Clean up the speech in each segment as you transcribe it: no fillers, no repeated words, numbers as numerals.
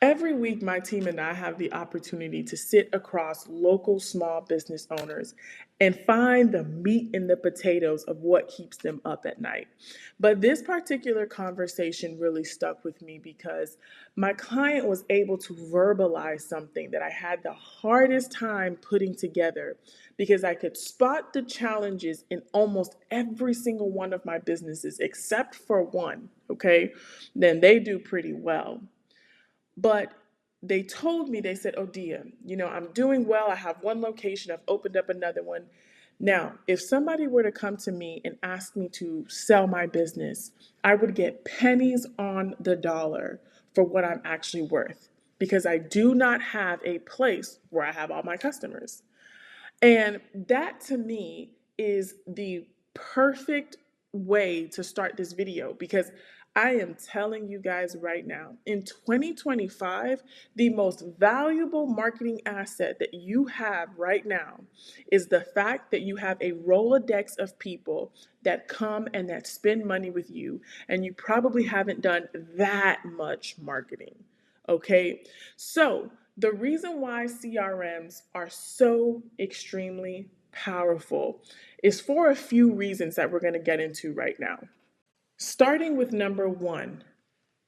Every week, my team and I have the opportunity to sit across local small business owners and find the meat and the potatoes of what keeps them up at night. But this particular conversation really stuck with me because my client was able to verbalize something that I had the hardest time putting together because I could spot the challenges in almost every single one of my businesses except for one, okay? Then they do pretty well. But they told me, they said, "Oh, Dia, I'm doing well. I have one location. I've opened up another one. Now, if somebody were to come to me and ask me to sell my business, I would get pennies on the dollar for what I'm actually worth because I do not have a place where I have all my customers." And that to me is the perfect way to start this video because I am telling you guys right now, in 2025, the most valuable marketing asset that you have right now is the fact that you have a Rolodex of people that come and that spend money with you, and you probably haven't done that much marketing. Okay, so the reason why CRMs are so extremely powerful is for a few reasons that we're going to get into right now. Starting with number one,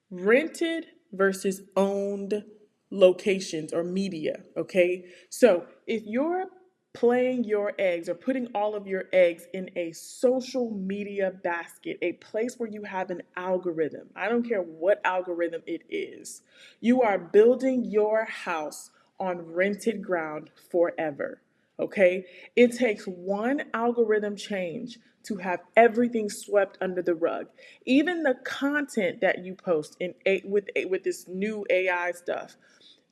rented versus owned locations or media. Okay, so if you're playing your eggs or putting all of your eggs in a social media basket, a place where you have an algorithm, I don't care what algorithm it is, you are building your house on rented ground forever. Okay, it takes one algorithm change to have everything swept under the rug. Even the content that you post with this new AI stuff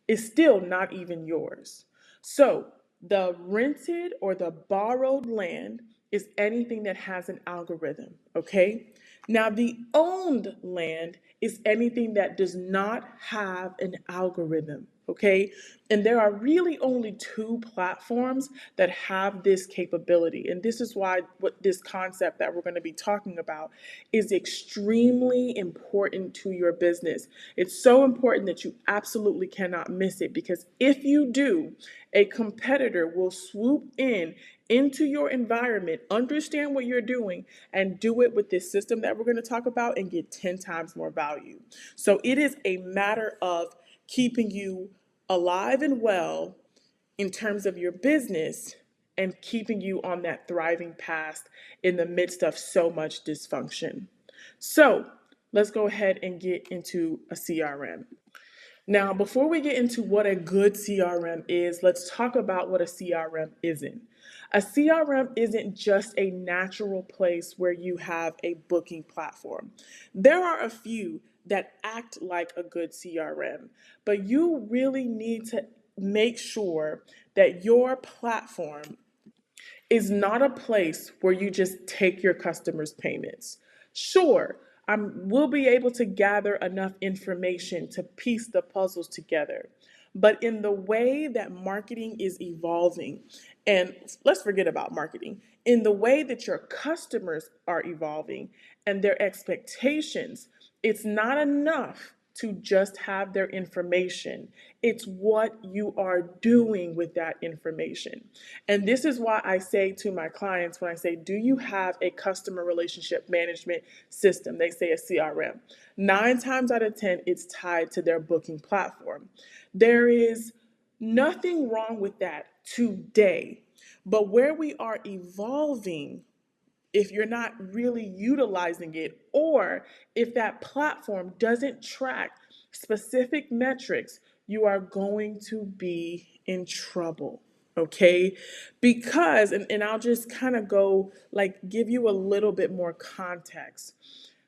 is still not even yours. So the rented or the borrowed land is anything that has an algorithm, okay? Now, the owned land is anything that does not have an algorithm, okay? And there are really only two platforms that have this capability. And this is why what this concept that we're going to be talking about is extremely important to your business. It's so important that you absolutely cannot miss it because if you do, a competitor will swoop in into your environment, understand what you're doing, and do it with this system that we're going to talk about and get 10 times more value. So it is a matter of keeping you alive and well in terms of your business and keeping you on that thriving path in the midst of so much dysfunction. So let's go ahead and get into a CRM. Now, before we get into what a good CRM is, let's talk about what a CRM isn't. A CRM isn't just a natural place where you have a booking platform. There are a few that act like a good CRM, but you really need to make sure that your platform is not a place where you just take your customers' payments. Sure, we'll be able to gather enough information to piece the puzzles together. But in the way that marketing is evolving, and let's forget about marketing, in the way that your customers are evolving and their expectations, it's not enough to just have their information. It's what you are doing with that information. And this is why I say to my clients when I say, "Do you have a customer relationship management system?" They say a CRM. 9 times out of 10, it's tied to their booking platform. There is nothing wrong with that today. But where we are evolving, if you're not really utilizing it, or if that platform doesn't track specific metrics, you are going to be in trouble. Okay, because, and I'll just kind of go like give you a little bit more context.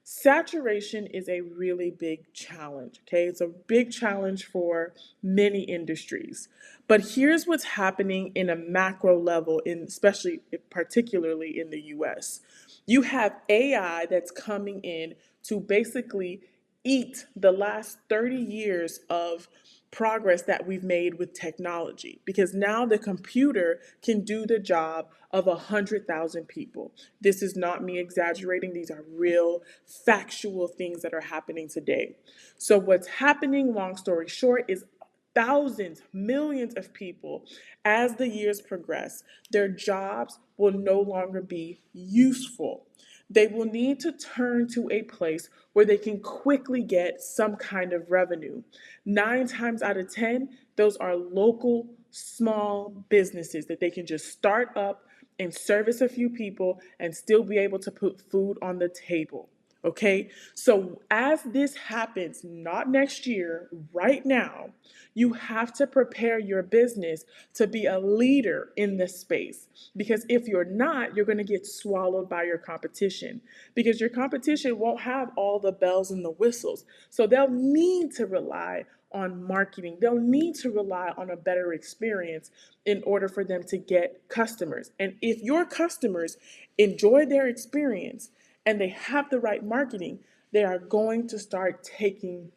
Saturation is a really big challenge, okay? It's a big challenge for many industries. But here's what's happening in a macro level, especially particularly in the US. You have AI that's coming in to basically eat the last 30 years of progress that we've made with technology, because now the computer can do the job of 100,000 people. This is not me exaggerating. These are real factual things that are happening today. So what's happening, long story short, is thousands, millions of people, as the years progress, their jobs will no longer be useful. They will need to turn to a place where they can quickly get some kind of revenue. 9 times out of 10, those are local small businesses that they can just start up and service a few people and still be able to put food on the table. Okay, so as this happens, not next year, right now, you have to prepare your business to be a leader in this space. Because if you're not, you're going to get swallowed by your competition. Because your competition won't have all the bells and the whistles. So they'll need to rely on marketing. They'll need to rely on a better experience in order for them to get customers. And if your customers enjoy their experience and they have the right marketing, they are going to start taking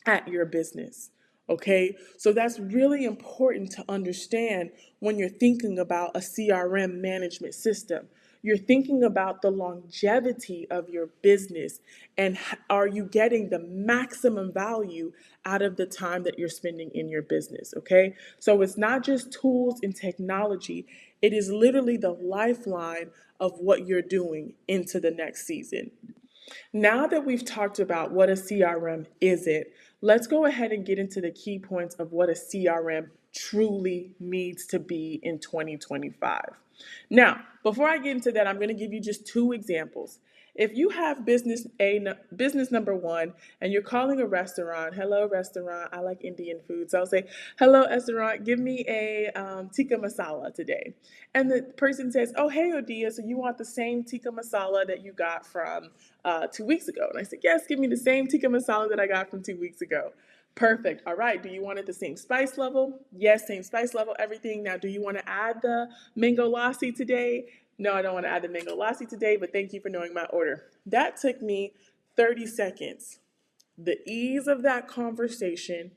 at your business. Okay, so that's really important to understand when you're thinking about a CRM management system. You're thinking about the longevity of your business and are you getting the maximum value out of the time that you're spending in your business. Okay, so it's not just tools and technology, it is literally the lifeline of what you're doing into the next season. Now that we've talked about what a CRM isn't, let's go ahead and get into the key points of what a CRM truly needs to be in 2025. Now, before I get into that, I'm going to give you just two examples. If you have business number one, and you're calling a restaurant, hello restaurant, I like Indian food, so I'll say, hello restaurant, give me a tikka masala today. And the person says, oh hey Odia, so you want the same tikka masala that you got from 2 weeks ago? And I said, yes, give me the same tikka masala that I got from 2 weeks ago. Perfect. All right. Do you want it the same spice level? Yes, same spice level, everything. Now, do you want to add the mango lassi today? No, I don't want to add the mango lassi today, but thank you for knowing my order. That took me 30 seconds. The ease of that conversation,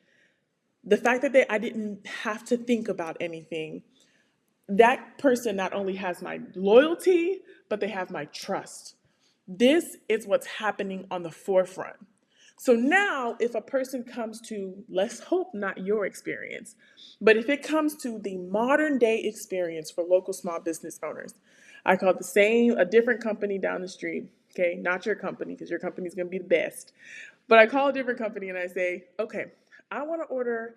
the fact that I didn't have to think about anything, that person not only has my loyalty, but they have my trust. This is what's happening on the forefront. So now, if a person comes to, let's hope not your experience, but if it comes to the modern day experience for local small business owners, I call a different company down the street, okay, not your company, because your company is going to be the best, but I call a different company and I say, okay, I want to order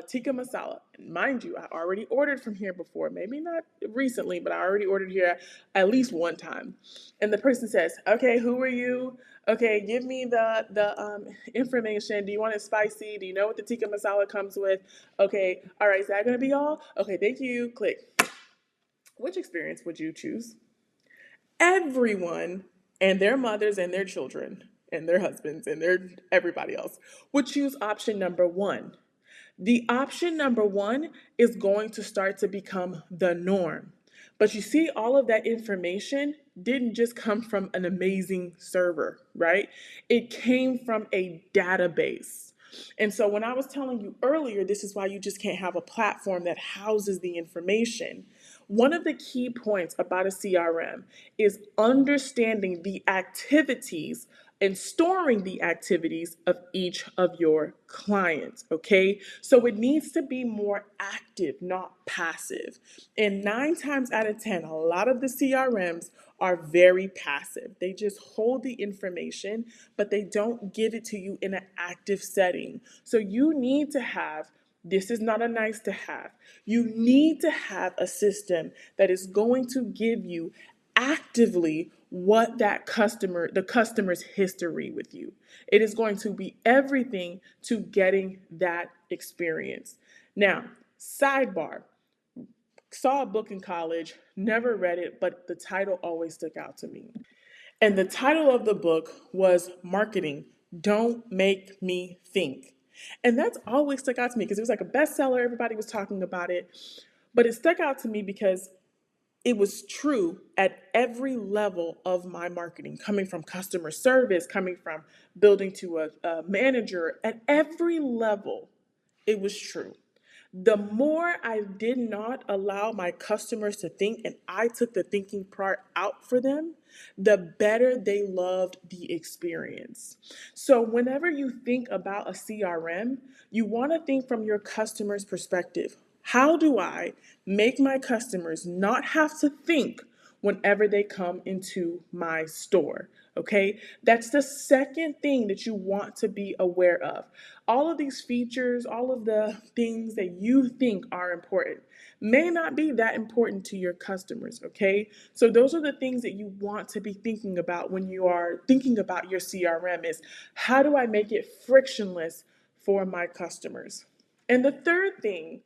tikka masala. And mind you, I already ordered from here before, maybe not recently, but I already ordered here at least one time. And the person says, okay, who are you? Okay, give me the information. Do you want it spicy? Do you know what the tikka masala comes with? Okay, all right, is that going to be all? Okay, thank you. Click. Which experience would you choose? Everyone and their mothers and their children and their husbands and their everybody else would choose option number one. The option number one is going to start to become the norm. But you see, all of that information didn't just come from an amazing server, right? It came from a database. And so when I was telling you earlier, this is why you just can't have a platform that houses the information. One of the key points about a CRM is understanding the activities and storing the activities of each of your clients, okay? So it needs to be more active, not passive. And 9 times out of 10, a lot of the CRMs are very passive. They just hold the information, but they don't give it to you in an active setting. So you need to have, this is not a nice to have, you need to have a system that is going to give you actively what the customer's history with you. It is going to be everything to getting that experience. Now, sidebar, saw a book in college, never read it, but the title always stuck out to me. And the title of the book was Marketing, Don't Make Me Think. And that's always stuck out to me because it was like a bestseller, everybody was talking about it. But it stuck out to me because it was true at every level of my marketing, coming from customer service, coming from building to a manager, at every level, it was true. The more I did not allow my customers to think and I took the thinking part out for them, the better they loved the experience. So, whenever you think about a CRM, you want to think from your customer's perspective. How do I make my customers not have to think whenever they come into my store? Okay, that's the second thing that you want to be aware of. All of these features, all of the things that you think are important may not be that important to your customers, okay? So those are the things that you want to be thinking about when you are thinking about your CRM is how do I make it frictionless for my customers? And the third thing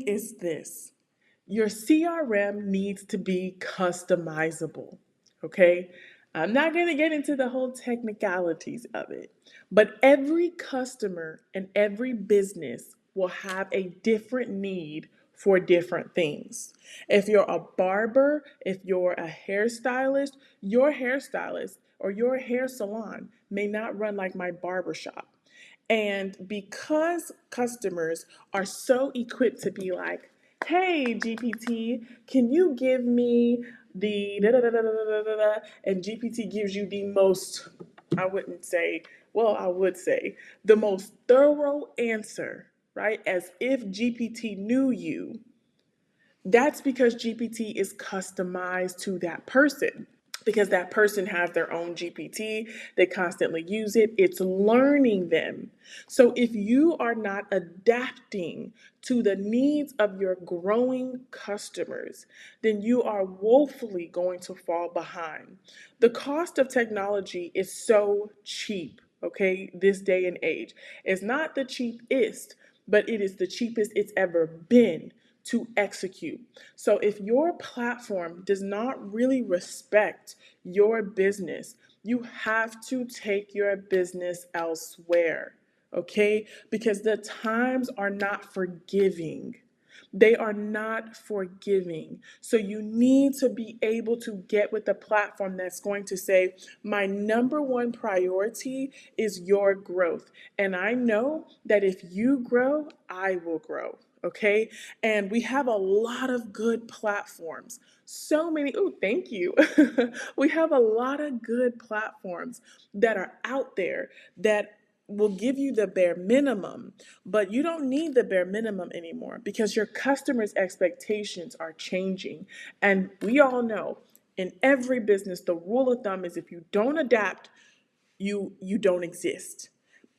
is this. Your CRM needs to be customizable, okay? I'm not going to get into the whole technicalities of it, but every customer and every business will have a different need for different things. If you're a barber, if you're a hairstylist, your hairstylist or your hair salon may not run like my barbershop. And because customers are so equipped to be like, hey, GPT, can you give me the da da da da da da da da? And GPT gives you the most, I wouldn't say, well, I would say, the most thorough answer, right? As if GPT knew you. That's because GPT is customized to that person because that person has their own GPT, they constantly use it, it's learning them. So if you are not adapting to the needs of your growing customers, then you are woefully going to fall behind. The cost of technology is so cheap, okay, this day and age. It's not the cheapest, but it is the cheapest it's ever been to execute. So if your platform does not really respect your business, you have to take your business elsewhere, okay? Because the times are not forgiving. They are not forgiving. So you need to be able to get with a platform that's going to say, my number one priority is your growth. And I know that if you grow, I will grow. Okay. And we have a lot of good platforms. So many. Oh, thank you. We have a lot of good platforms that are out there that will give you the bare minimum, but you don't need the bare minimum anymore because your customers' expectations are changing. And we all know in every business, the rule of thumb is if you don't adapt, you don't exist.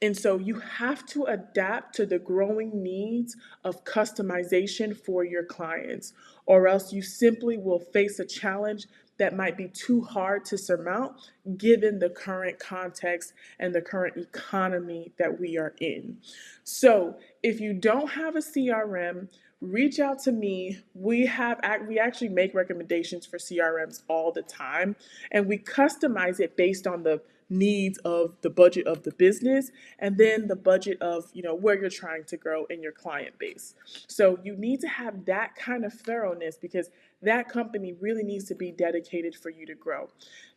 And so you have to adapt to the growing needs of customization for your clients, or else you simply will face a challenge that might be too hard to surmount given the current context and the current economy that we are in. So, if you don't have a CRM, reach out to me. We actually make recommendations for CRMs all the time, and we customize it based on the needs of the budget of the business and then the budget of where you're trying to grow in your client base. So you need to have that kind of thoroughness because that company really needs to be dedicated for you to grow.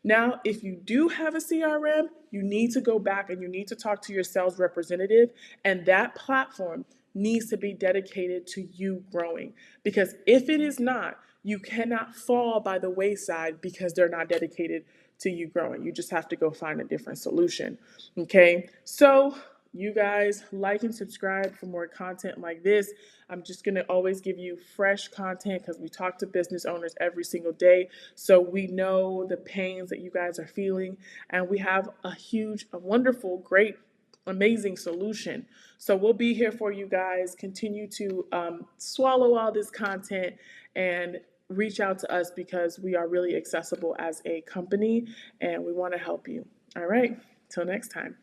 Now, if you do have a CRM, you need to go back and you need to talk to your sales representative, and that platform needs to be dedicated to you growing. Because if it is not, you cannot fall by the wayside because they're not dedicated to you growing. You just have to go find a different solution. Okay, so you guys like and subscribe for more content like this. I'm just going to always give you fresh content because we talk to business owners every single day. So we know the pains that you guys are feeling, and we have a wonderful, great, amazing solution. So we'll be here for you guys. Continue to swallow all this content and reach out to us because we are really accessible as a company and we want to help you. All right, till next time.